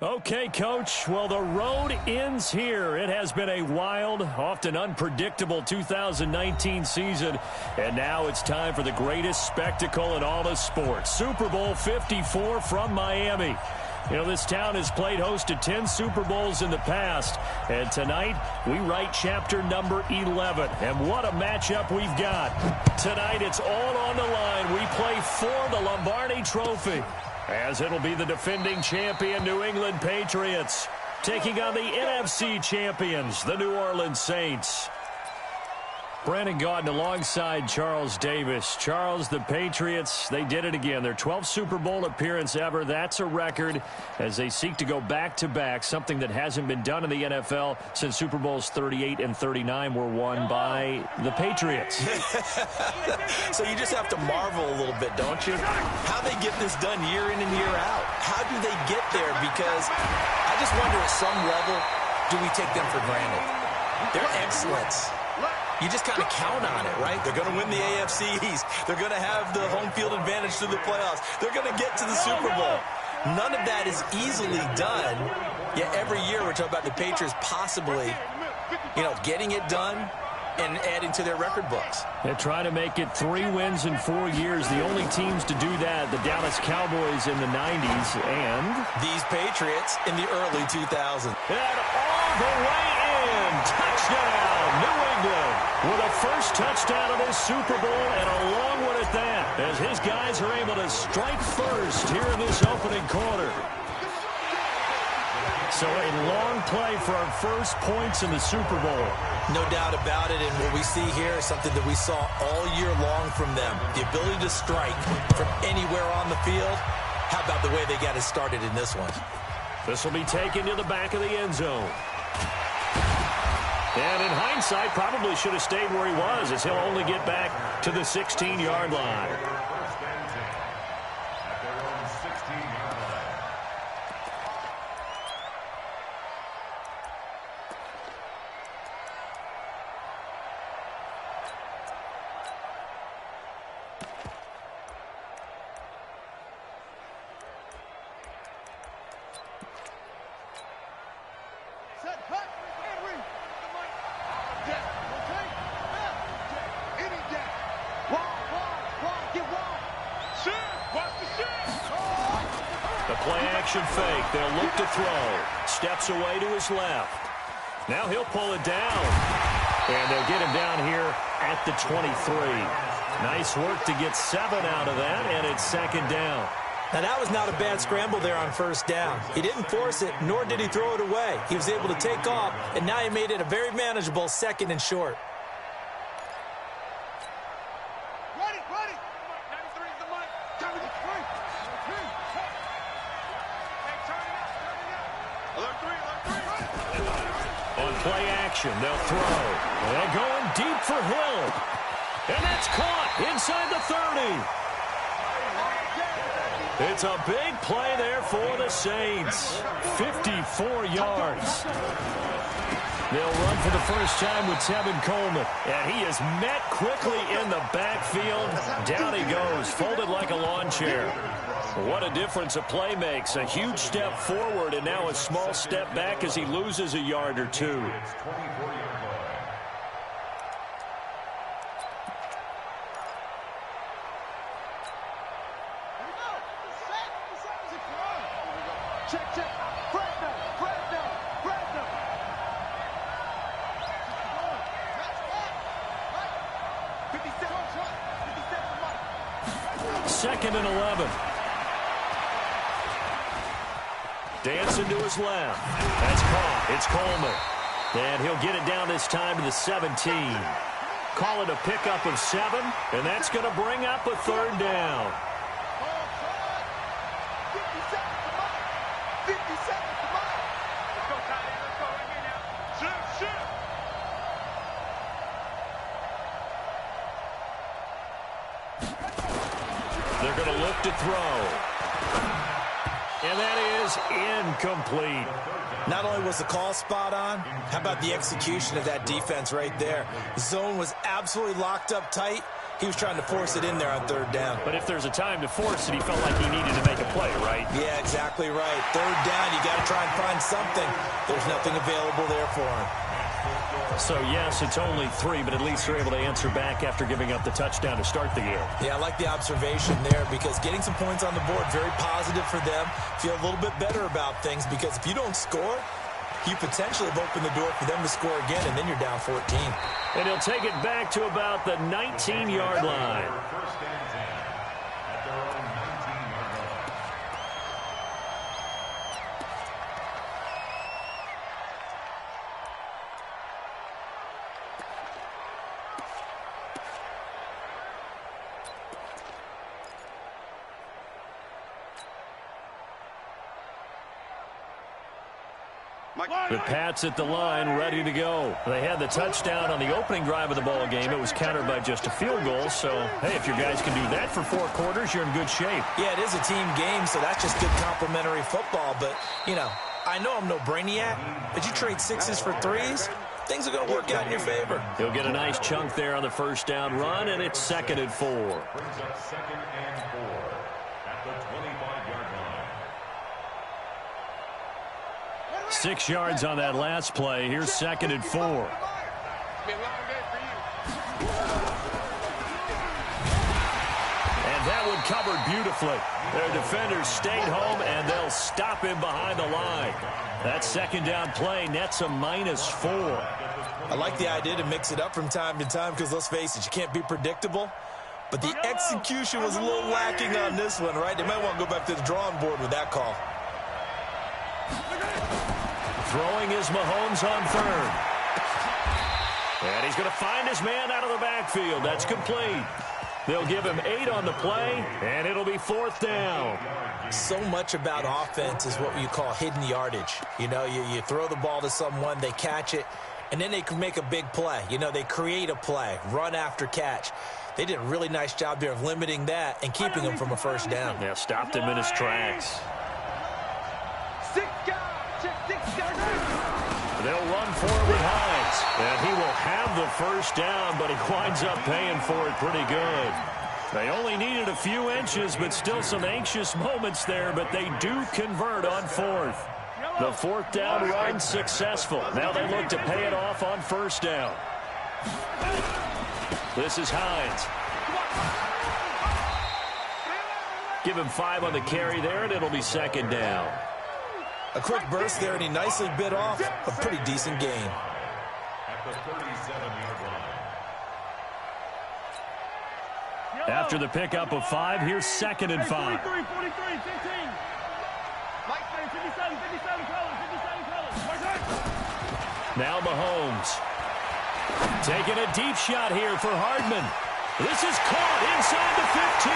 Okay, Coach. Well, the road ends here. It has been a wild, often unpredictable 2019 season. And now it's time for the greatest spectacle in all of sports. Super Bowl 54 from Miami. You know, this town has played host to 10 Super Bowls in the past. And tonight, we write chapter number 11. And what a matchup we've got. Tonight, it's all on the line. We play for the Lombardi Trophy, as it'll be the defending champion New England Patriots taking on the NFC champions, the New Orleans Saints. Brandon Gaudin alongside Charles Davis. Charles, the Patriots, they did it again. Their 12th Super Bowl appearance ever. That's a record as they seek to go back-to-back, something that hasn't been done in the NFL since Super Bowls 38 and 39 were won by the Patriots. So you just have to marvel a little bit, don't you? How they get this done year in and year out. How do they get there? Because I just wonder at some level, do we take them for granted? Their excellence, you just kind of count on it, right? They're going to win the AFC East. They're going to have the home field advantage through the playoffs. They're going to get to the Super Bowl. None of that is easily done. Yet every year we're talking about the Patriots possibly, getting it done and adding to their record books. They're trying to make it 3 wins in 4 years. The only teams to do that, the Dallas Cowboys in the 90s and these Patriots in the early 2000s. And all the way in. Touchdown, New England, with a first touchdown of this Super Bowl and a long one at that, as his guys are able to strike first here in this opening quarter. So a long play for our first points in the Super Bowl. No doubt about it, and what we see here is something that we saw all year long from them. The ability to strike from anywhere on the field. How about the way they got it started in this one? This will be taken to the back of the end zone. And in hindsight, probably should have stayed where he was, as he'll only get back to the 16-yard line. Fake. They'll look to throw. Steps away to his left. Now he'll pull it down. And they'll get him down here at the 23. Nice work to get 7 out of that, and it's second down. Now that was not a bad scramble there on first down. He didn't force it, nor did he throw it away. He was able to take off, and now he made it a very manageable second and short. They'll throw. They're going deep for Hill. And that's caught inside the 30. It's a big play there for the Saints. 54 yards. They'll run for the first time with Tevin Coleman. And he is met quickly in the backfield. Down he goes, folded like a lawn chair. What a difference a play makes. A huge step forward and now a small step back as he loses a yard or two. Second and 11. Dancing to his left. That's caught. It's Coleman. And he'll get it down this time to the 17. Call it a pickup of 7, and that's going to bring up a third down. They're going to look to throw. And that is incomplete. Not only was the call spot on, how about the execution of that defense right there? The zone was absolutely locked up tight. He was trying to force it in there on third down. But if there's a time to force it, he felt like he needed to make a play, right? Yeah, exactly right. Third down, you got to try and find something. There's nothing available there for him. So, yes, it's only 3, but at least they're able to answer back after giving up the touchdown to start the game. Yeah, I like the observation there because getting some points on the board, very positive for them. Feel a little bit better about things because if you don't score, you potentially have opened the door for them to score again, and then you're down 14. And he'll take it back to about the 19-yard line. The Pats at the line, ready to go. They had the touchdown on the opening drive of the ball game. It was countered by just a field goal. So, hey, if your guys can do that for 4 quarters, you're in good shape. Yeah, it is a team game, so that's just good complimentary football. But, you know, I know I'm no brainiac, but you trade 6s for 3s, things are going to work out in your favor. He'll get a nice chunk there on the first down run, and it's 2nd and 4. Brings up 2nd and 4 at the 25-yard line. 6 yards on that last play. Here's 2nd and 4. And that one covered beautifully. Their defenders stayed home, and they'll stop him behind the line. That 2nd down play nets a -4. I like the idea to mix it up from time to time because, let's face it, you can't be predictable. But the execution was a little lacking on this one, right? They might want to go back to the drawing board with that call. Throwing is Mahomes on 3rd. And he's going to find his man out of the backfield. That's complete. They'll give him 8 on the play, and it'll be 4th down. So much about offense is what you call hidden yardage. You know, you throw the ball to someone, they catch it, and then they can make a big play. You know, they create a play, run after catch. They did a really nice job there of limiting that and keeping him from a first down. Yeah, stopped him in his tracks. They'll run forward with Hines, and he will have the first down, but he winds up paying for it pretty good. They only needed a few inches, but still some anxious moments there, but they do convert on 4th. The 4th down run successful. Now they look to pay it off on first down. This is Hines. Give him 5 on the carry there, and it'll be 2nd down. A quick burst there, and he nicely bit off a pretty decent gain. At the 37-yard line. After the pickup of 5, here's 2nd and 5. 43, 15. Mike 57, colors. Now Mahomes. Taking a deep shot here for Hardman. This is caught inside the 15.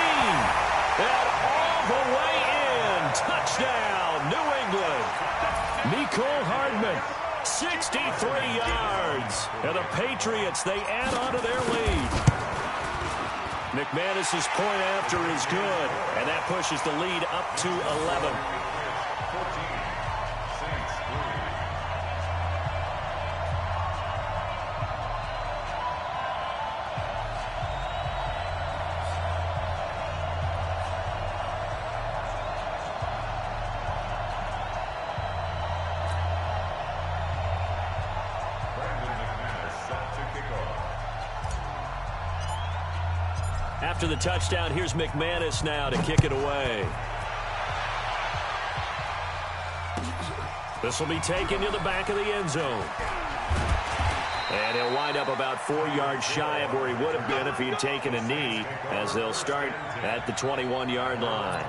And all the way in. Touchdown, New England. Mecole Hardman, 63 yards. And the Patriots, they add on to their lead. McManus's point after is good, and that pushes the lead up to 11. 14, Saints 3. After the touchdown, here's McManus now to kick it away. This will be taken to the back of the end zone. And he'll wind up about 4 yards shy of where he would have been if he had taken a knee, as they'll start at the 21-yard line.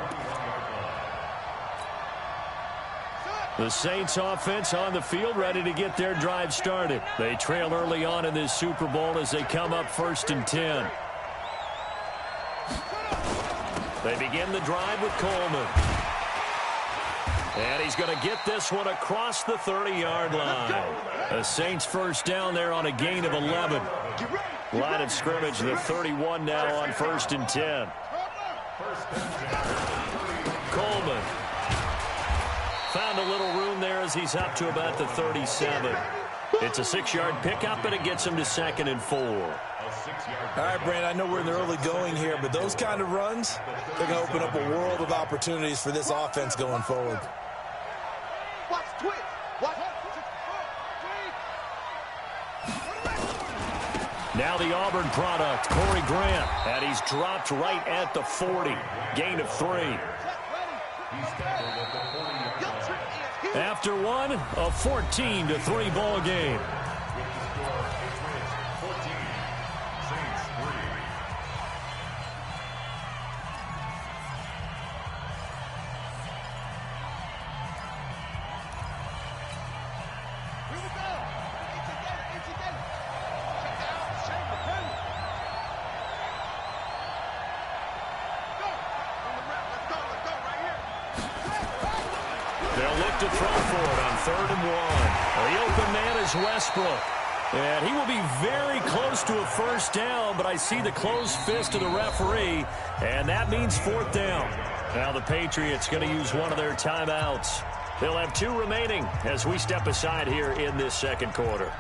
The Saints offense on the field, ready to get their drive started. They trail early on in this Super Bowl as they come up 1st and 10. They begin the drive with Coleman. And he's going to get this one across the 30-yard line. The Saints first down there on a gain of 11. Line of scrimmage, the 31 now on 1st and 10. Coleman. Found a little room there as he's up to about the 37. It's a 6-yard pickup, and it gets him to 2nd and 4. All right, Brandon, I know we're in the early going here, but those kind of runs, they're going to open up a world of opportunities for this offense going forward. Watch, twitch. Watch. Now the Auburn product, Corey Grant, and he's dropped right at the 40. Gain of 3. After one, a 14-3 ball game. They'll look to throw for it on 3rd and 1. The open man is Westbrook. And he will be very close to a first down, but I see the closed fist of the referee, and that means 4th down. Now the Patriots going to use one of their timeouts. They'll have 2 remaining as we step aside here in this 2nd quarter.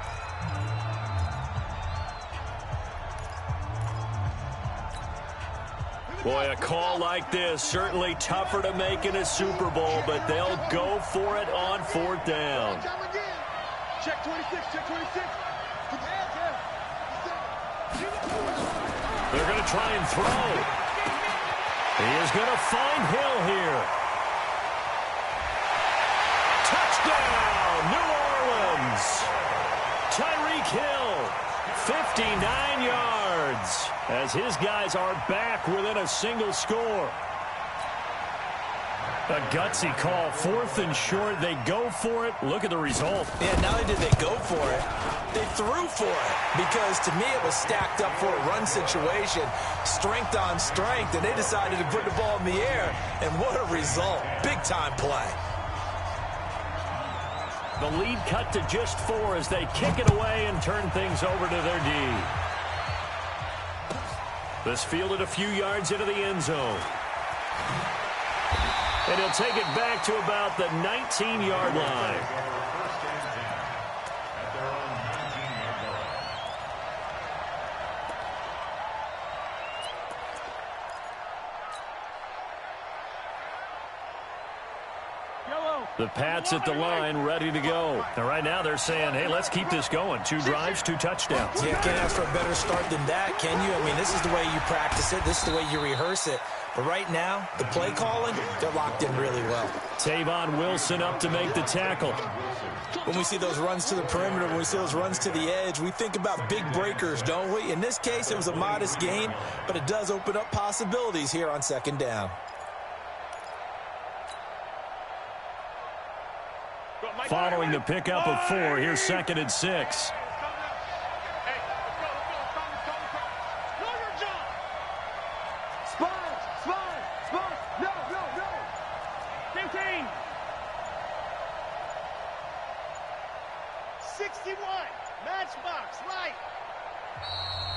Boy, a call like this, certainly tougher to make in a Super Bowl, but they'll go for it on 4th down. Check 26, check 26. They're going to try and throw. He is going to find Hill here. Touchdown, New Orleans. Tyreek Hill, 59 yards, as his guys are back within a single score. A gutsy call, 4th and short. They go for it. Look at the result. Yeah, not only did they go for it, they threw for it. Because to me, it was stacked up for a run situation, strength on strength, and they decided to put the ball in the air. And what a result. Big-time play. The lead cut to just 4 as they kick it away and turn things over to their D. This fielded a few yards into the end zone. And he'll take it back to about the 19-yard line. The Pats at the line, ready to go. And right now they're saying, hey, let's keep this going. 2 drives, 2 touchdowns. Yeah, can't ask for a better start than that, can you? I mean, this is the way you practice it. This is the way you rehearse it. But right now, the play calling, they're locked in really well. Tavon Wilson up to make the tackle. When we see those runs to the perimeter, when we see those runs to the edge, we think about big breakers, don't we? In this case, it was a modest gain, but it does open up possibilities here on 2nd down. Following the pickup of 4, here's 2nd and 6.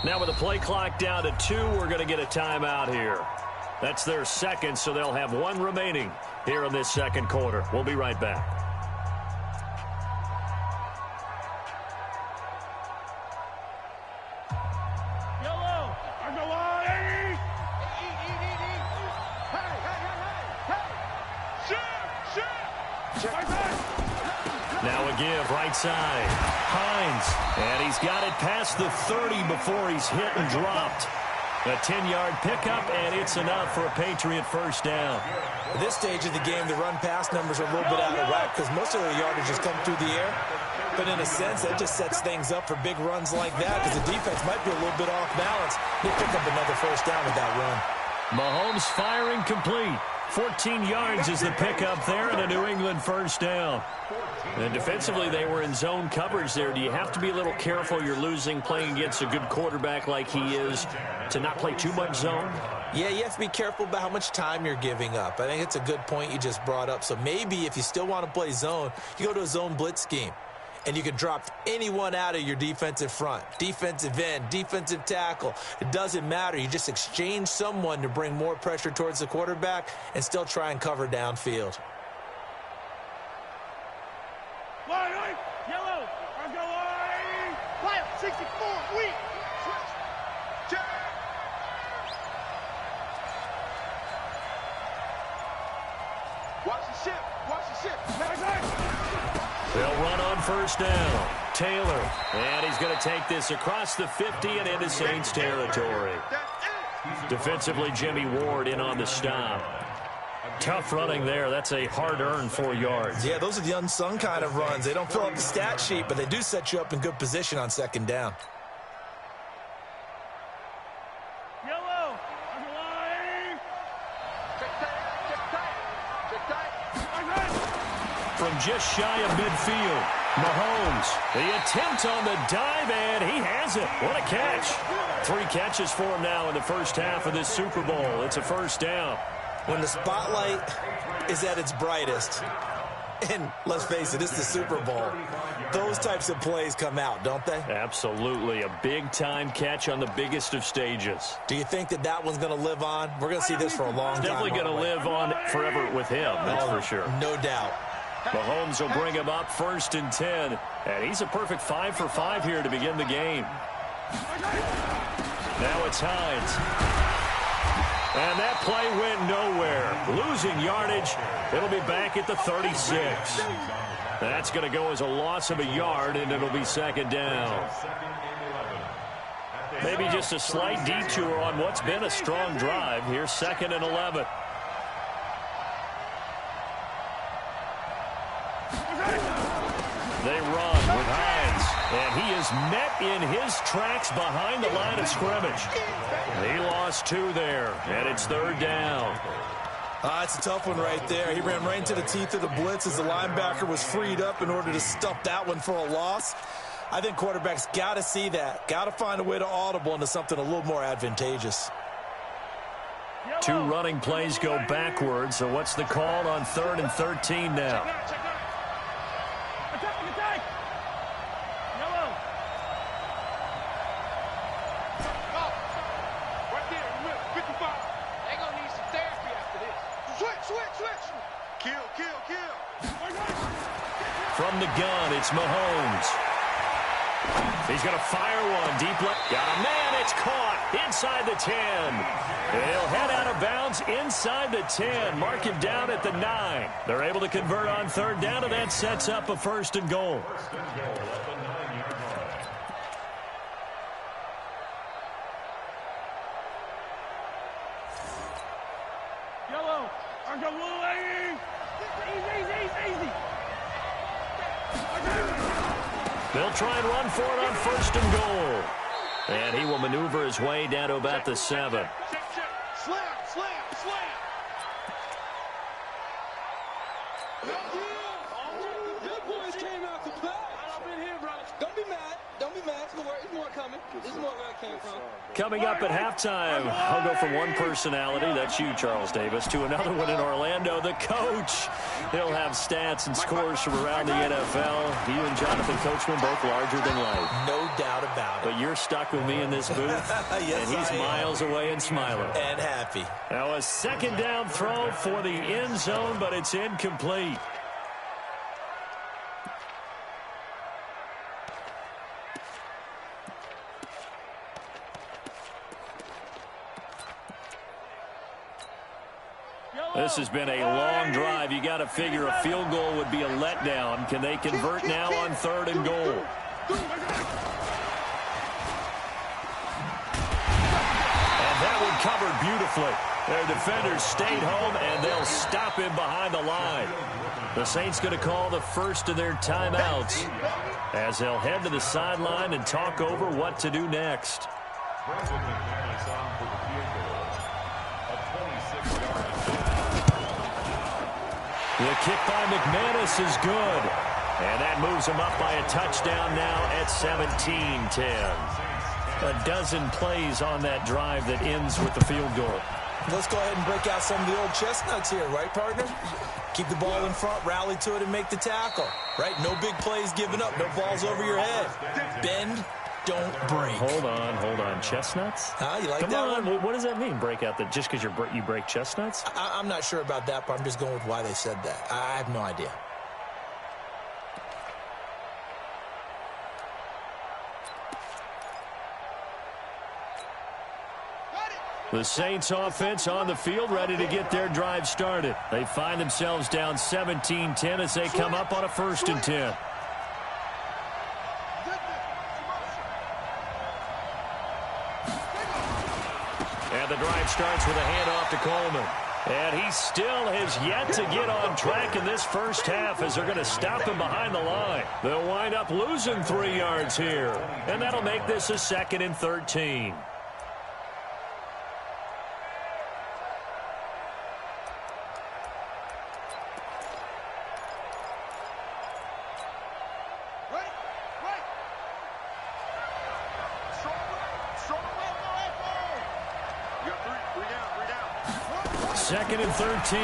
Now with the play clock down to 2, we're going to get a timeout here. That's their 2nd, so they'll have 1 remaining here in this 2nd quarter. We'll be right back. Now a give, right side. Hines, and he's got it past the 30 before he's hit and dropped. A 10-yard pickup, and it's enough for a Patriot first down. At this stage of the game, the run-pass numbers are a little bit out of whack because most of the yardage has come through the air. But in a sense, that just sets things up for big runs like that because the defense might be a little bit off balance. They pick up another first down with that run. Mahomes firing complete. 14 yards is the pickup there, and a New England first down. And defensively, they were in zone coverage there. Do you have to be a little careful? You're losing playing against a good quarterback like he is to not play too much zone? Yeah, you have to be careful about how much time you're giving up. I think it's a good point you just brought up. So maybe if you still want to play zone, you go to a zone blitz scheme. And you can drop anyone out of your defensive front, defensive end, defensive tackle. It doesn't matter. You just exchange someone to bring more pressure towards the quarterback and still try and cover downfield. Fire, 64, weak. Switch. Check. Watch the ship. Watch the ship. They'll run on first down. Taylor, and he's going to take this across the 50 and into Saints territory. Defensively, Jimmy Ward in on the stop. Tough running there. That's a hard-earned 4 yards. Yeah, those are the unsung kind of runs. They don't fill up the stat sheet, but they do set you up in good position on second down. Yellow. Underline. Check tight. Check tight. From just shy of midfield, Mahomes, the attempt on the dive, and he has it. What a catch. 3 catches for him now in the first half of this Super Bowl. It's a first down. When the spotlight is at its brightest, and let's face it, it's the Super Bowl, those types of plays come out, don't they? Absolutely. A big-time catch on the biggest of stages. Do you think that that one's going to live on? We're going to see this for a long time. Definitely going to live on forever with him, that's for sure. No doubt. Mahomes will bring him up 1st and 10, and he's a perfect 5 for 5 here to begin the game. Now it's Hines. And that play went nowhere. Losing yardage. It'll be back at the 36. That's going to go as a loss of a yard, and it'll be 2nd down. Maybe just a slight detour on what's been a strong drive. Here's 2nd and 11. They run with Hines, and he is met in his tracks behind the line of scrimmage. He lost 2 there, and it's 3rd down. It's a tough one right there. He ran right into the teeth of the blitz as the linebacker was freed up in order to stuff that one for a loss. I think quarterbacks got to see that, got to find a way to audible into something a little more advantageous. 2 running plays go backwards, so what's the call on 3rd and 13 now? From the gun, it's Mahomes. He's going to fire one deep left. Got a man. It's caught inside the 10. And he'll head out of bounds inside the 10. Mark him down at the 9. They're able to convert on 3rd down, and that sets up a 1st and goal. Yellow. Easy. They'll try and run for it on 1st and goal. And he will maneuver his way down to about the 7. Slam. Good boys came out to play. I've been here, brother. Don't be mad. There's more coming. There's more where I came from. Coming up at halftime, I'll go from one personality, that's you, Charles Davis, to another one in Orlando, the coach. He'll have stats and scores from around the NFL. You and Jonathan Coachman both larger than life. No doubt about it. But you're stuck with me in this booth, yes, and he's miles away and smiling. And happy. Now a 2nd down throw for the end zone, but it's incomplete. This has been a long drive. You got to figure a field goal would be a letdown. Can they convert now on 3rd and goal? And that one covered beautifully. Their defenders stayed home, and they'll stop him behind the line. The Saints going to call the first of their timeouts as they'll head to the sideline and talk over what to do next. The kick by McManus is good. And that moves him up by a touchdown now at 17-10. A dozen plays on that drive that ends with the field goal. Let's go ahead and break out some of the old chestnuts here, right, partner? Keep the ball in front, rally to it, and make the tackle, right? No big plays given up, no balls over your head. Bend, don't break. Hold on. Chestnuts? You like Come that on. one? What does that mean, break out? Just because you break chestnuts? I'm not sure about that, but I'm just going with why they said that. I have no idea. The Saints offense on the field, ready to get their drive started. They find themselves down 17-10 as they come up on a 1st and 10. And the drive starts with a handoff to Coleman. And he still has yet to get on track in this first half as they're going to stop him behind the line. They'll wind up losing 3 yards here. And that'll make this a 2nd and 13. Second and 13.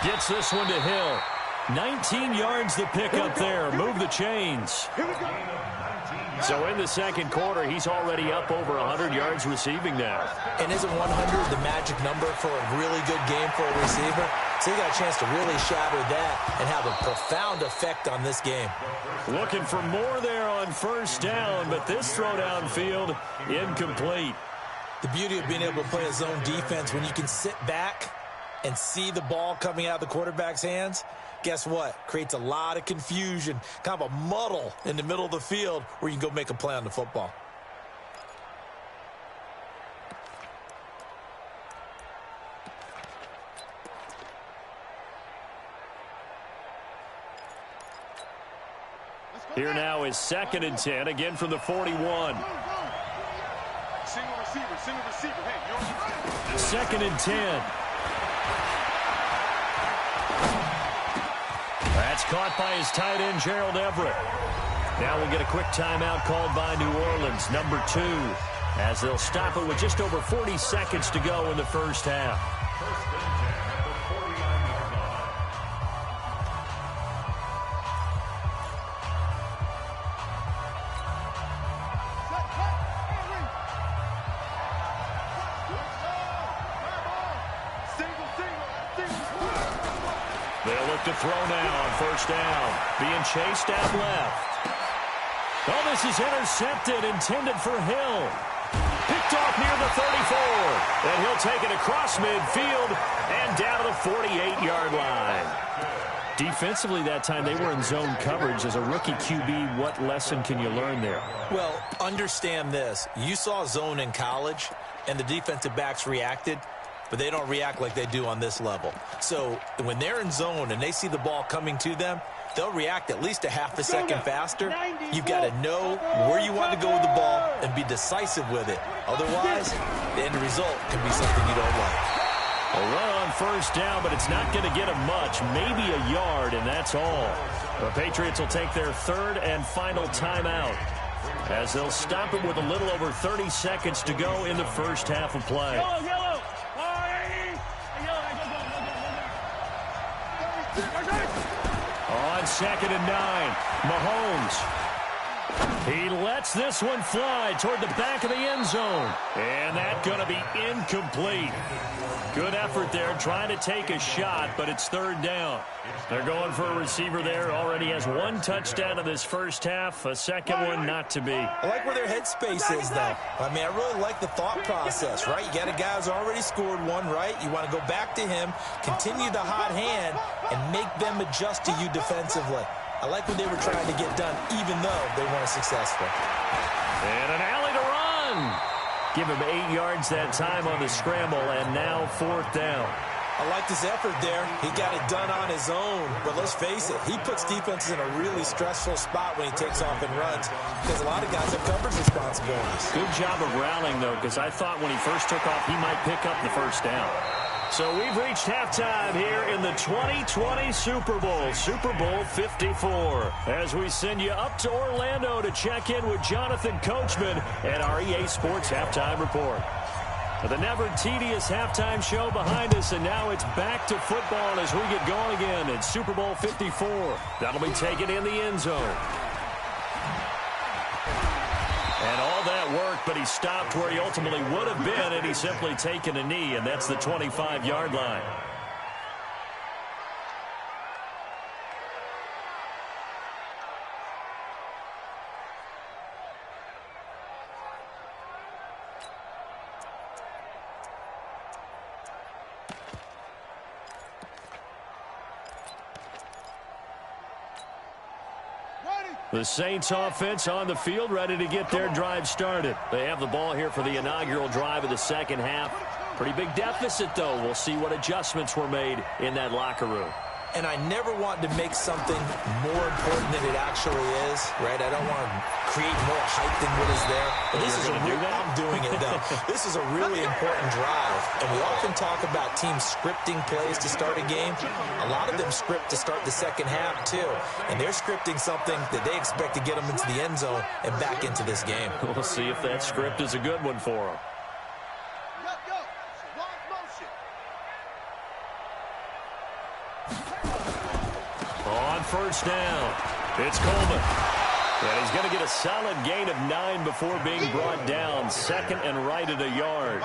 Gets this one to Hill. 19 yards the pick up there. Move the chains. So in the second quarter, he's already up over 100 yards receiving now. And isn't 100 the magic number for a really good game for a receiver? So he got a chance to really shatter that and have a profound effect on this game. Looking for more there on 1st down, but this throw downfield incomplete. The beauty of being able to play a zone defense when you can sit back and see the ball coming out of the quarterback's hands, guess what? Creates a lot of confusion, kind of a muddle in the middle of the field where you can go make a play on the football. Here now is 2nd and 10, again from the 41. Single receiver. Hey, you're 2nd and 10. That's caught by his tight end, Gerald Everett. Now we'll get a quick timeout called by New Orleans, number 2, as they'll stop it with just over 40 seconds to go in the first half. They'll look to throw now on 1st down. Being chased out left. Oh, this is intercepted, intended for Hill. Picked off near the 34. And he'll take it across midfield and down to the 48-yard line. Defensively that time, they were in zone coverage. As a rookie QB, what lesson can you learn there? Well, understand this. You saw zone in college, and the defensive backs reacted, but they don't react like they do on this level. So when they're in zone and they see the ball coming to them, they'll react at least a half a second faster. You've got to know where you want to go with the ball and be decisive with it. Otherwise, the end result can be something you don't like. A run on 1st down, but it's not going to get them much. Maybe a yard, and that's all. The Patriots will take their 3rd and final timeout, as they'll stop it with a little over 30 seconds to go in the first half of play. On 2nd and 9, Mahomes. He lets this one fly toward the back of the end zone. And that's going to be incomplete. Good effort there, trying to take a shot, but it's 3rd down. They're going for a receiver there. Already has 1 touchdown in this first half. A second one not to be. I like where their headspace is, though. I mean, I really like the thought process, right? You got a guy who's already scored 1, right? You want to go back to him, continue the hot hand, and make them adjust to you defensively. I like what they were trying to get done, even though they weren't successful. And an alley to run. Give him 8 yards that time on the scramble, and now 4th down. I like his effort there. He got it done on his own. But let's face it, he puts defenses in a really stressful spot when he takes off and runs, because a lot of guys have coverage responsibilities. Good job of rallying, though, because I thought when he first took off, he might pick up the 1st down. So we've reached halftime here in the 2020 Super Bowl, Super Bowl 54, as we send you up to Orlando to check in with Jonathan Coachman at our EA Sports Halftime Report. The never tedious halftime show behind us, and now it's back to football as we get going again in Super Bowl 54. That'll be taken in the end zone. And all that work, but he stopped where he ultimately would have been, and he's simply taken a knee, and that's the 25-yard line. The Saints offense on the field, ready to get their drive started. They have the ball here for the inaugural drive of the second half. Pretty big deficit, though. We'll see what adjustments were made in that locker room. And I never want to make something more important than it actually is, right? I don't want to create more hype than what is there. But this is I'm doing it, though. This is a really important drive. And we often talk about teams scripting plays to start a game. A lot of them script to start the second half, too. And they're scripting something that they expect to get them into the end zone and back into this game. We'll see if that script is a good one for them. On first down, it's Coleman. And he's going to get a solid gain of 9 before being brought down. Second and right at a yard.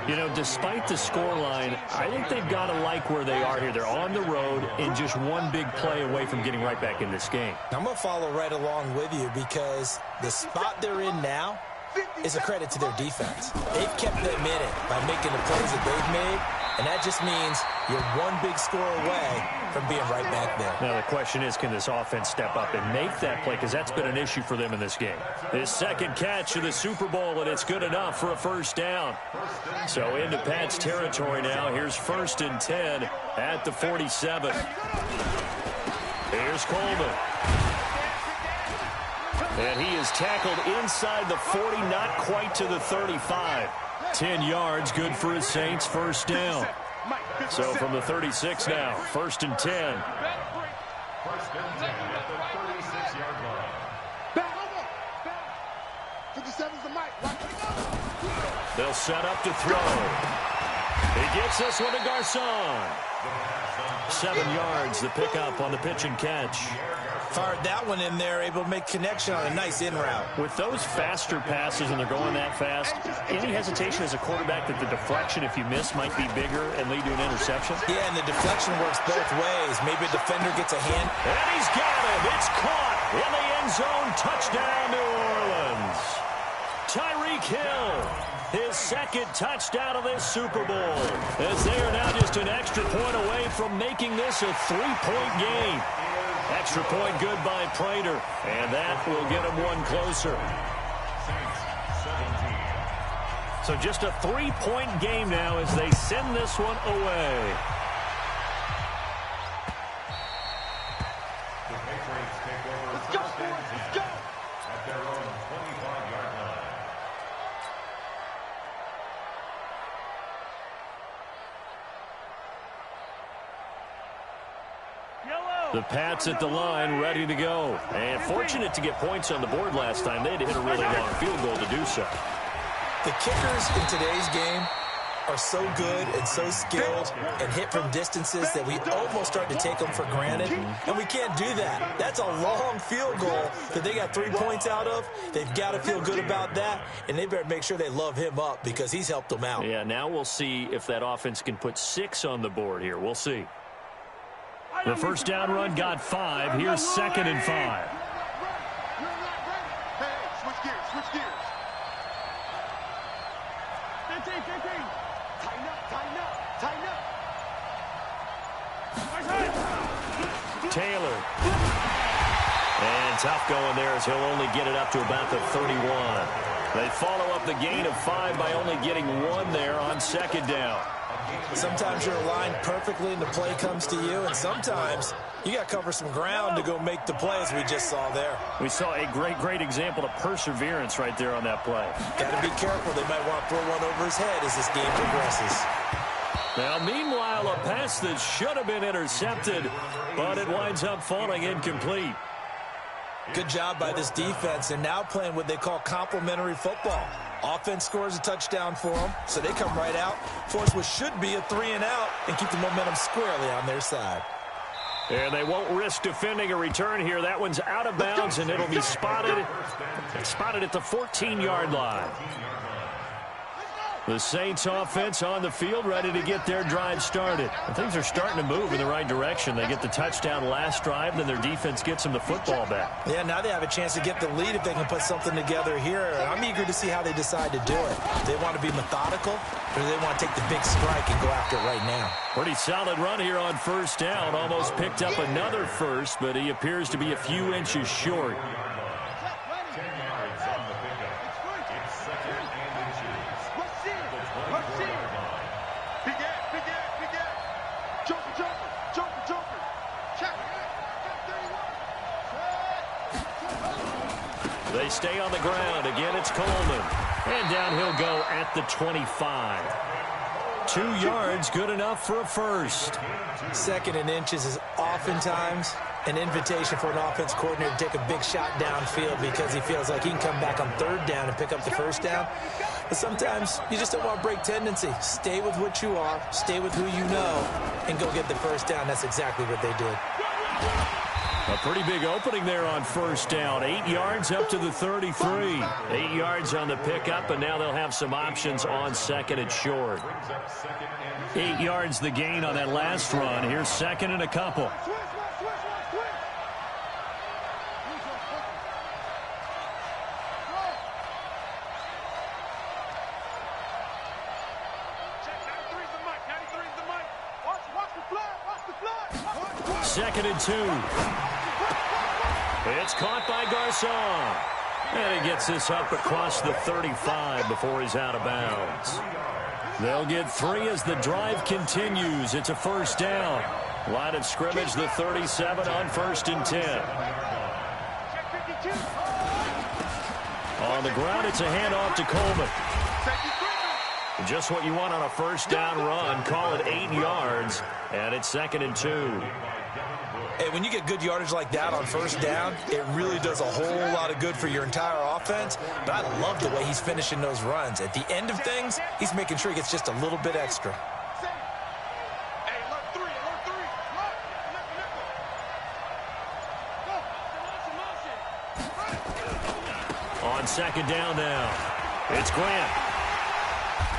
You know, despite the scoreline, I think they've got to like where they are here. They're on the road and just one big play away from getting right back in this game. I'm going to follow right along with you because the spot they're in now is a credit to their defense. They've kept them in it by making the plays that they've made, and that just means you're one big score away from being right back there. Now the question is, can this offense step up and make that play? Because that's been an issue for them in this game. His second catch of the Super Bowl, and it's good enough for a first down. So into Pat's territory now. Here's 1st and 10 at the 47. Here's Coleman. And he is tackled inside the 40, not quite to the 35. 10 yards, good for his Saints, first down. So from the 36 now, 1st and 10. First and 10 at the 36-yard line. 57's the mic. They'll set up to throw. He gets this one to Garcon. 7 yards, the pickup on the pitch and catch. Fired that one in there, able to make connection on a nice in route. With those faster passes and they're going that fast, any hesitation as a quarterback that the deflection, if you miss, might be bigger and lead to an interception? Yeah, and the deflection works both ways. Maybe a defender gets a hand. And he's got it. It's caught in the end zone. Touchdown, New Orleans. Tyreek Hill, his second touchdown of this Super Bowl, as they are now just an extra point away from making this a 3-point game. Extra point good by Prater, and that will get him one closer. So just a 3-point game now as they send this one away. The Patriots take over first and 10 at their own 25-yard line. The Pats at the line, ready to go. And fortunate to get points on the board last time. They had to hit a really long field goal to do so. The kickers in today's game are so good and so skilled and hit from distances that we almost start to take them for granted. And we can't do that. That's a long field goal that they got 3 points out of. They've got to feel good about that, and they better make sure they love him up because he's helped them out. Yeah, now we'll see if that offense can put 6 on the board here. We'll see. The first down run got 5. Here's 2nd and 5. Hey, switch gears, switch gears. 15. Tighten up. Taylor. And tough going there as he'll only get it up to about the 31. They follow up the gain of 5 by only getting 1 there on 2nd down. Sometimes you're aligned perfectly and the play comes to you, and sometimes you got to cover some ground to go make the play, as we just saw there. We saw a great example of perseverance right there on that play. Got to be careful. They might want to throw one over his head as this game progresses. Now, meanwhile, a pass that should have been intercepted, but it winds up falling incomplete. Good job by this defense, and now playing what they call complementary football. Offense scores a touchdown for them, so they come right out, force what should be a 3-and-out, and keep the momentum squarely on their side. And they won't risk defending a return here. That one's out of bounds, and it'll be spotted at the 14-yard line. The Saints offense on the field, ready to get their drive started. And things are starting to move in the right direction. They get the touchdown last drive, then their defense gets them the football back. Yeah, now they have a chance to get the lead if they can put something together here. I'm eager to see how they decide to do it. Do they want to be methodical, or do they want to take the big strike and go after it right now? Pretty solid run here on first down. Almost picked up another first, but he appears to be a few inches short. They stay on the ground. Again, it's Coleman. And down he'll go at the 25. 2 yards, good enough for a first. 2nd and inches is oftentimes an invitation for an offense coordinator to take a big shot downfield because he feels like he can come back on 3rd down and pick up the first down. But sometimes you just don't want to break tendency. Stay with what you are, stay with who you know, and go get the first down. That's exactly what they did. A pretty big opening there on first down. 8 yards up to the 33. 8 yards on the pickup, and now they'll have some options on 2nd and short. 8 yards the gain on that last run. Here's 2nd and a couple. Second and 2. It's caught by Garcon. And he gets this up across the 35 before he's out of bounds. They'll get 3 as the drive continues. It's a first down. Line of scrimmage, the 37 on 1st and 10. On the ground, it's a handoff to Coleman. Just what you want on a first down run. Call it 8 yards, and it's 2nd and 2. Hey, when you get good yardage like that on first down, it really does a whole lot of good for your entire offense. But I love the way he's finishing those runs. At the end of things, he's making sure he gets just a little bit extra. On 2nd down now, it's Grant.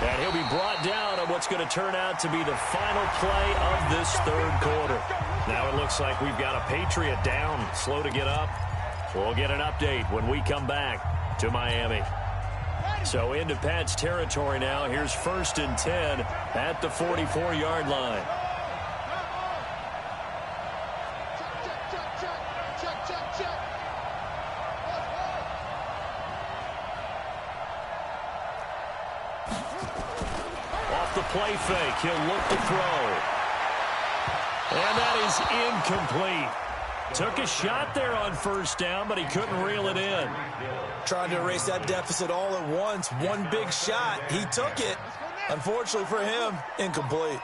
And he'll be brought down on what's going to turn out to be the final play of this 3rd quarter. Now it looks like we've got a Patriot down, slow to get up. We'll get an update when we come back to Miami. So into Pat's territory now. Here's 1st and 10 at the 44-yard line. Off the play fake, he'll look to throw. And that is incomplete. Took a shot there on first down, but he couldn't reel it in. Trying to erase that deficit all at once. One big shot. He took it. Unfortunately for him, incomplete.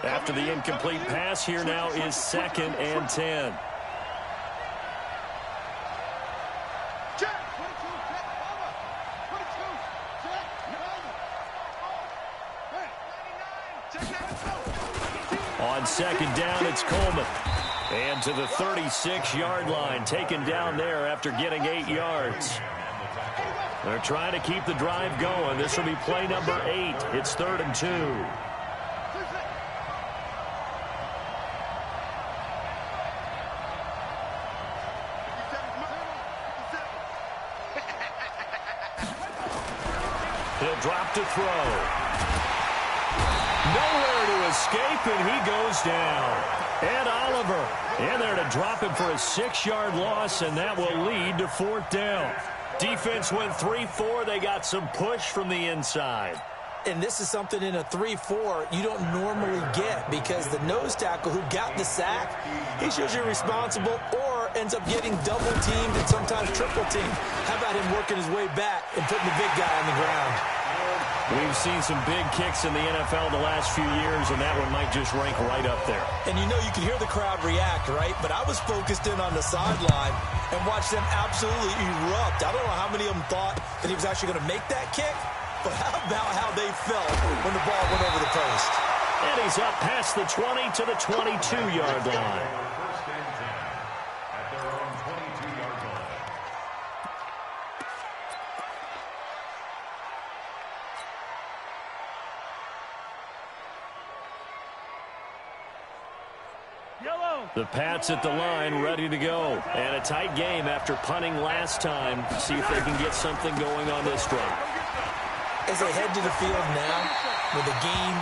After the incomplete pass, here now is 2nd and 10. On 2nd down, it's Coleman. And to the 36-yard line, taken down there after getting 8 yards. They're trying to keep the drive going. This will be play number 8. It's 3rd and 2. He'll drop to throw. Nowhere to escape, and he goes down. And Oliver in there to drop him for a 6-yard loss, and that will lead to 4th down. Defense went 3-4. They got some push from the inside. And this is something in a 3-4 you don't normally get because the nose tackle who got the sack, he's usually responsible or ends up getting double-teamed and sometimes triple-teamed. How about him working his way back and putting the big guy on the ground? We've seen some big kicks in the NFL the last few years, and that one might just rank right up there. And you know you can hear the crowd react, right? But I was focused in on the sideline and watched them absolutely erupt. I don't know how many of them thought that he was actually going to make that kick, but how about how they felt when the ball went over the post? And he's up past the 20 to the 22-yard line. The Pats at the line, ready to go. And a tight game after punting last time. See if they can get something going on this drive. As they head to the field now, with the game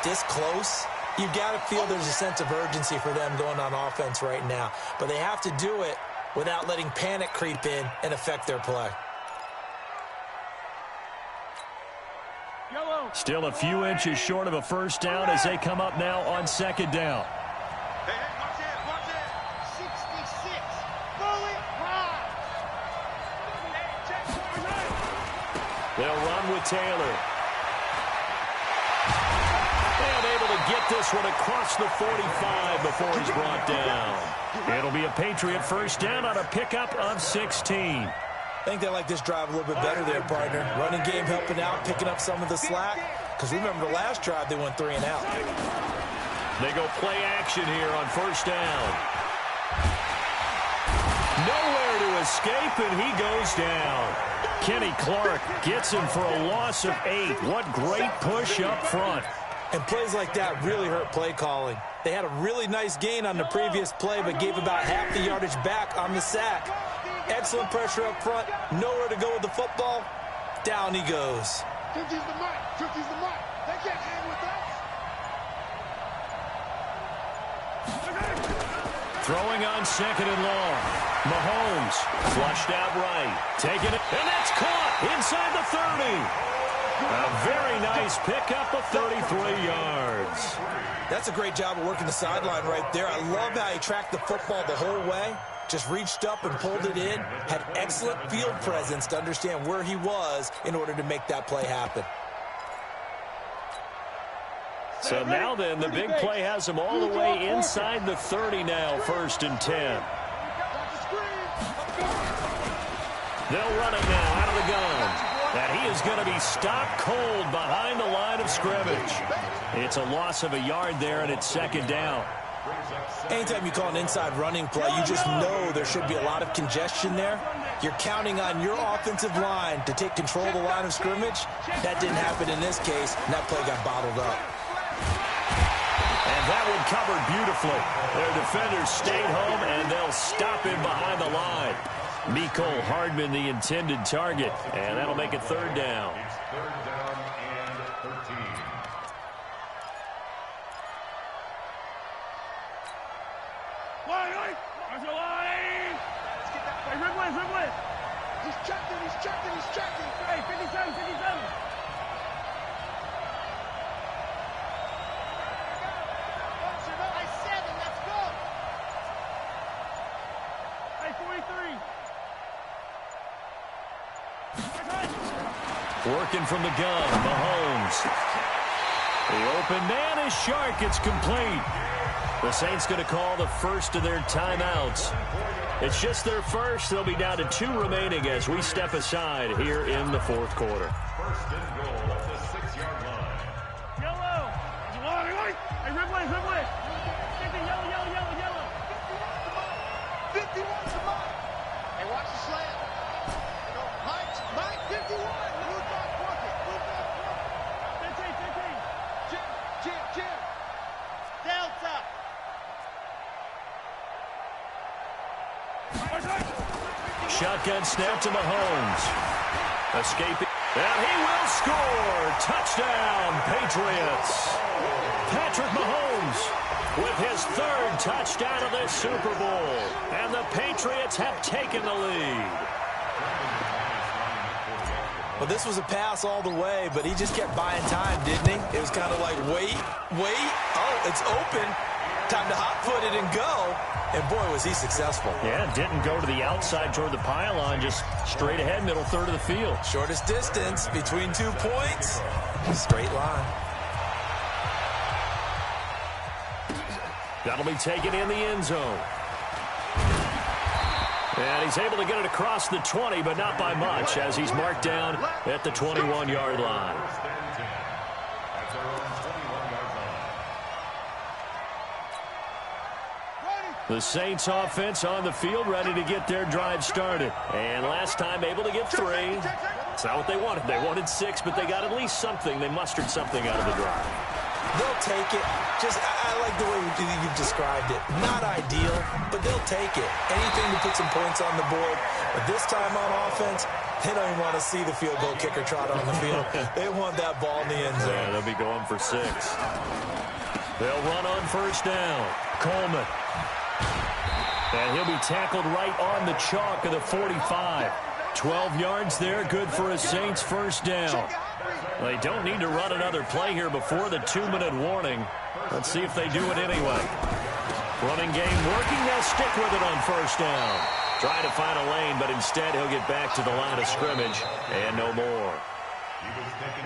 this close, you've got to feel there's a sense of urgency for them going on offense right now. But they have to do it without letting panic creep in and affect their play. Still a few inches short of a first down as they come up now on second down. Hey, watch it. 66. Fully high. They'll run with Taylor. And able to get this one across the 45 before he's brought down. It'll be a Patriot first down on a pickup of 16. I think they like this drive a little bit better there, partner. Running game helping out, picking up some of the slack. Because remember, the last drive, they went 3 and out. They go play action here on first down. Nowhere to escape, and he goes down. Kenny Clark gets him for a loss of 8. What great push up front. And plays like that really hurt play calling. They had a really nice gain on the previous play, but gave about half the yardage back on the sack. Excellent pressure up front. Nowhere to go with the football. Down he goes. 50's the mic. 50's the mic. They can't hang with us. Throwing on second and long. Mahomes flushed out right. Taking it, and that's caught inside the 30. A very nice pickup of 33 yards. That's a great job of working the sideline right there. I love how he tracked the football the whole way. Just reached up and pulled it in. Had excellent field presence to understand where he was in order to make that play happen. So now then, the big play has him all the way inside the 30 now, 1st and 10. They'll run it now out of the gun. And he is going to be stopped cold behind the line of scrimmage. It's a loss of a yard there, and it's second down. Anytime you call an inside running play, you just know there should be a lot of congestion there. You're counting on your offensive line to take control of the line of scrimmage. That didn't happen in this case, and that play got bottled up. And that one covered beautifully. Their defenders stayed home, and they'll stop him behind the line. Mecole Hardman, the intended target, and that'll make it 3rd down. It's 3rd down and 13. He's checking. Hey, 57. Let's go. Hey, 43. Working from the gun, Mahomes. The open man is Shark. It's complete. The Saints going to call the first of their timeouts. It's just their first. They'll be down to 2 remaining as we step aside here in the 4th quarter. 1st and goal at the 6-yard line. Yellow. Hey, Ridley. 50, yellow. 51's the mic. Hey, watch the slant. Mike, 51. Move back, work it. 15. Jim. Delta. Shotgun snap to Mahomes. Escaping. And he will score. Touchdown, Patriots. Patrick Mahomes with his 3rd touchdown of this Super Bowl. And the Patriots have taken the lead. Well, this was a pass all the way, but he just kept buying time, didn't he? It was kind of like, wait. Oh, it's open. Time to hot-foot it and go. And, boy, was he successful. Yeah, didn't go to the outside toward the pylon, just straight ahead, middle 3rd of the field. Shortest distance between 2 points. Straight line. That'll be taken in the end zone. And he's able to get it across the 20, but not by much, as he's marked down at the 21-yard line. The Saints offense on the field, ready to get their drive started. And last time able to get 3. It's not what they wanted. They wanted 6, but they got at least something. They mustered something out of the drive. They'll take it. I like the way you've described it. Not ideal, but they'll take it. Anything to put some points on the board. But this time on offense, they don't even want to see the field goal kicker trot on the field. They want that ball in the end zone. Yeah, they'll be going for 6. They'll run on first down. Coleman. And he'll be tackled right on the chalk of the 45. 12 yards there, good for a Saints first down. They don't need to run another play here before the 2-minute warning. Let's see if they do it anyway. Running game working. They'll stick with it on first down. Trying to find a lane, but instead he'll get back to the line of scrimmage and no more.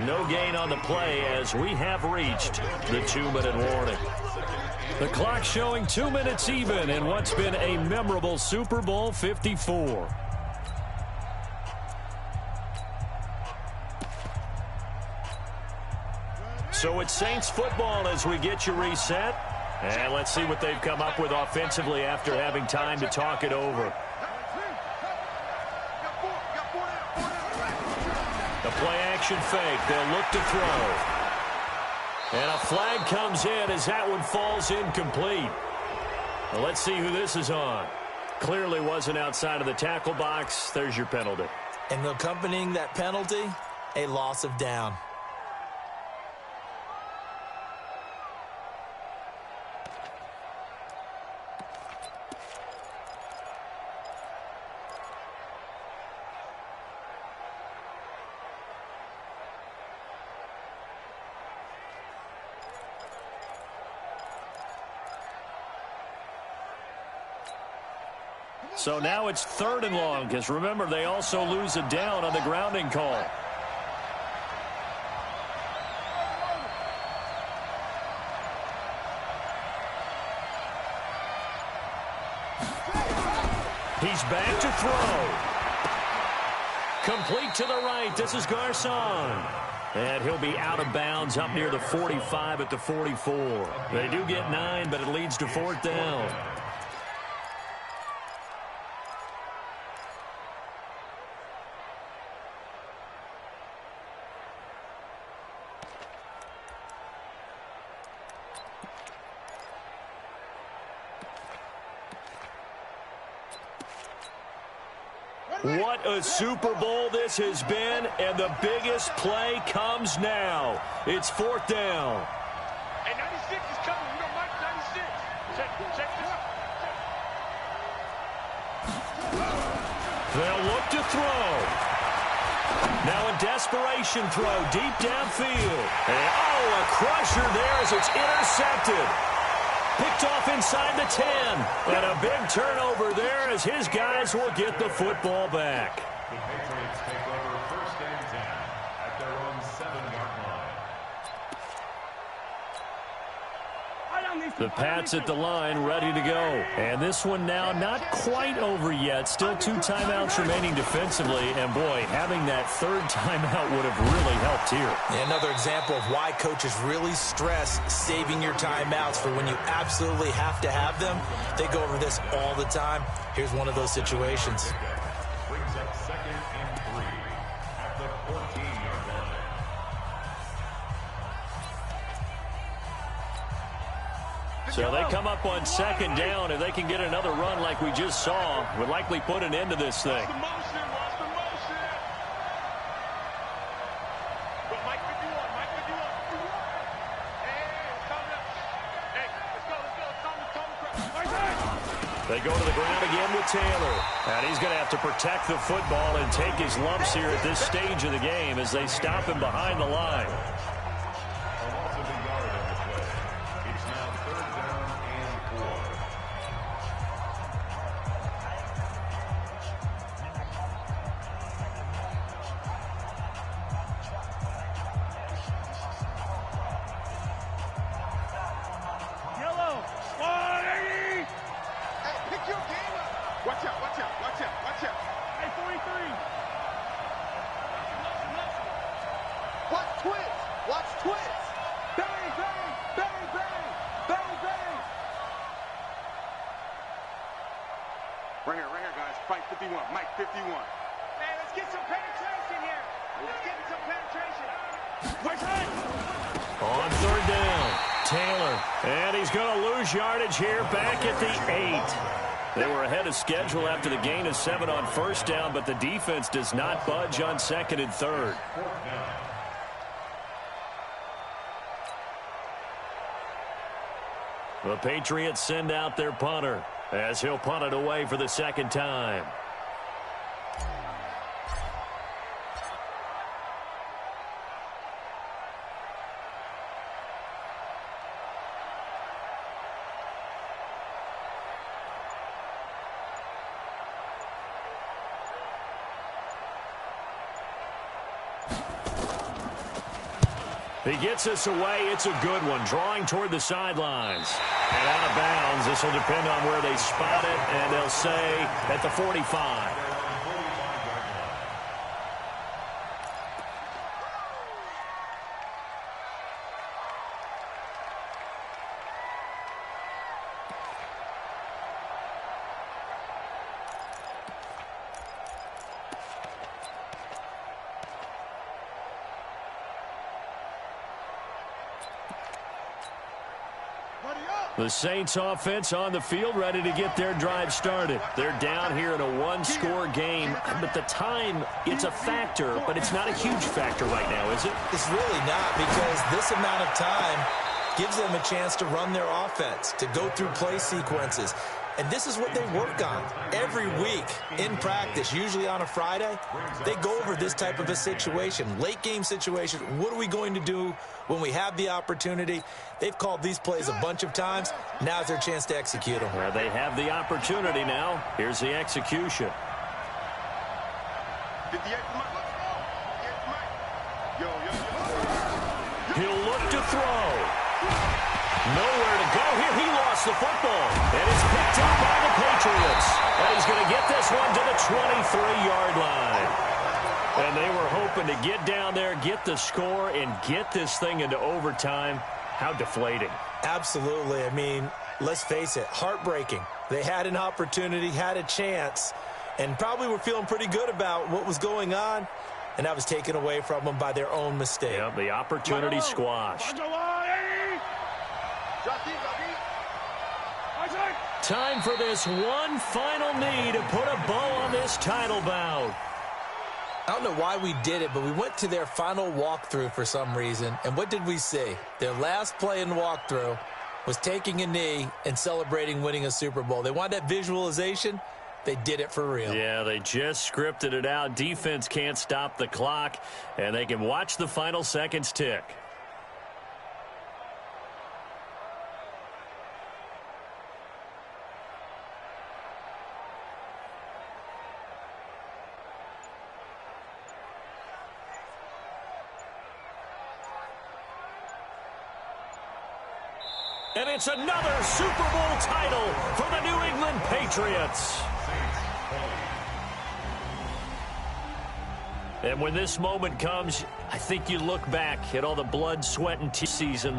No gain on the play as we have reached the 2-minute warning. The clock showing 2 minutes even in what's been a memorable Super Bowl 54. So it's Saints football as we get you reset. And let's see what they've come up with offensively after having time to talk it over. The play action fake. They'll look to throw. And a flag comes in as that one falls incomplete. Well, let's see who this is on. Clearly wasn't outside of the tackle box. There's your penalty. And accompanying that penalty, a loss of down. So now it's 3rd and long, because remember, they also lose a down on the grounding call. He's back to throw. Complete to the right. This is Garcon. And he'll be out of bounds up near the 45 at the 44. They do get 9, but it leads to 4th down. What a Super Bowl this has been, and the biggest play comes now. It's 4th down. Hey, 96 is coming. We got Mike 96. Check this out. They'll look to throw. Now a desperation throw deep downfield. And, a crusher there as it's intercepted. Picked off inside the 10. And a big turnover there as his guys will get the football back. The Patriots take over 1st and 10 at their own 7-yard line. The Pats at the line, ready to go. And this one now not quite over yet. Still 2 timeouts remaining defensively. And, boy, having that 3rd timeout would have really helped here. Another example of why coaches really stress saving your timeouts for when you absolutely have to have them. They go over this all the time. Here's one of those situations. Brings up 2nd and 3 at the 14-yard line. So they come up on 2nd down. If they can get another run like we just saw, would likely put an end to this thing. Watch the motion. Go, Mike 51. Hey, coming up. Hey, let's go. They go to the ground again with Taylor. And he's going to have to protect the football and take his lumps here at this stage of the game as they stop him behind the line. A loss of a yard on the play. It's now 3rd down and 4. Yellow. 180. Hey, pick your game up. Watch out. Hey, 43. Watch twits. Bang, bang, bang, bang, bang, bang. Right here, guys. Fight 51. Mike 51. Hey, let's get some penetration here. Let's get some penetration. Right side. On third down, Taylor. And he's going to lose yardage here back at the 8. They were ahead of schedule after the gain of 7 on first down, but the defense does not budge on second and third. The Patriots send out their punter as he'll punt it away for the second time. He gets us away. It's a good one. Drawing toward the sidelines. And out of bounds. This will depend on where they spot it. And they'll say at the 45. The Saints offense on the field ready to get their drive started. They're down here in a one-score game, but the time, it's a factor, but it's not a huge factor right now, is it? It's really not, because this amount of time gives them a chance to run their offense, to go through play sequences. And this is what they work on every week in practice, usually on a Friday. They go over this type of a situation, late game situation. What are we going to do when we have the opportunity? They've called these plays a bunch of times. Now's their chance to execute them. Well, they have the opportunity now. Here's the execution. He'll look to throw. Nowhere to go here. He lost the football. And it's picked up by the Patriots. And he's going to get this one to the 23-yard line. And they were hoping to get down there, get the score, and get this thing into overtime. How deflating. Absolutely. I mean, let's face it, heartbreaking. They had an opportunity, had a chance, and probably were feeling pretty good about what was going on, and that was taken away from them by their own mistake. Yep, the opportunity squashed. Time for this one final knee to put a bow on this title bout. I don't know why we did it, but we went to their final walkthrough for some reason, and what did we see? Their last play in walkthrough was taking a knee and celebrating winning a Super Bowl. They wanted that visualization. They did it for real. Yeah, they just scripted it out. Defense can't stop the clock, and they can watch the final seconds tick. And it's another Super Bowl title for the New England Patriots. And when this moment comes, I think you look back at all the blood, sweat, and tears season.